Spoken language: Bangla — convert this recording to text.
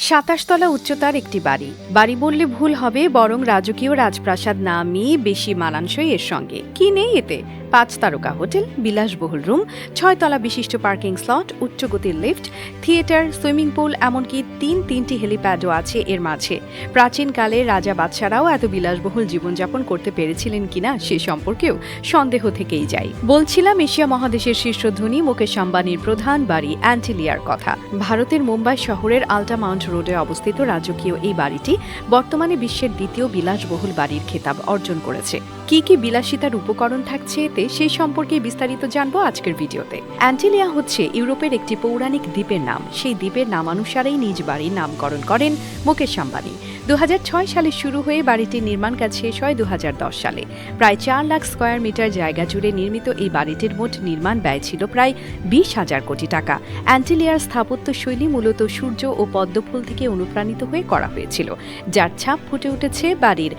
২৭ তলা উচ্চতার একটি বাড়ি। বাড়ি বললে ভুল হবে, বরং রাজকীয় রাজপ্রাসাদ নামই বেশি মানানসই এর সঙ্গে। কি নেই এতে? ৫ তারকা হোটেল, বিলাসবহুল রুম, ৬ তলা বিশিষ্ট পার্কিং স্লট, উচ্চগতির লিফট, থিয়েটার, সুইমিং পুল, এমনকি তিনটি হেলিপ্যাডও আছে এর মাঝে। প্রাচীনকালে রাজা বাদশারাও এত বিলাসবহুল জীবনযাপন করতে পেরেছিলেন কিনা সে সম্পর্কেও সন্দেহ থেকেই যায়। বলছিলাম এশিয়া মহাদেশের শীর্ষ ধনী মুকেশ আম্বানির প্রধান বাড়ি অ্যান্টিলিয়ার কথা। ভারতের মুম্বাই শহরের আল্টামাউন্ট রোডে অবস্থিত রাজকীয় এই বাড়িটি বর্তমানে বিশ্বের দ্বিতীয় বিলাসবহুল বাড়ির খেতাব অর্জন করেছে। কি কি বিলাসিতার উপকরণ থাকছে এতে, সেই সম্পর্কে বিস্তারিত জানবো আজকের ভিডিওতে। অ্যান্টিলিয়া হচ্ছে ইউরোপের একটি পৌরাণিক দ্বীপের নাম। সেই দ্বীপের নামানুসারেই নিজ বাড়ির নামকরণ করেন মুকেশ আম্বানি। ২০০৬ সালে শুরু হয়ে বাড়িটির নির্মাণ কাজ শেষ হয় ২০১০ সালে। প্রায় ৪ লাখ স্কয়ার মিটার জায়গা জুড়ে নির্মিত এই বাড়িটির মোট নির্মাণ ব্যয় ছিল প্রায় ২০,০০০ কোটি টাকা। অ্যান্টিলিয়ার স্থাপত্য শৈলী মূলত সূর্য ও পদ্মফুল থেকে অনুপ্রাণিত হয়ে করা হয়েছিল, যার ছাপ ফুটে উঠেছে বাড়ির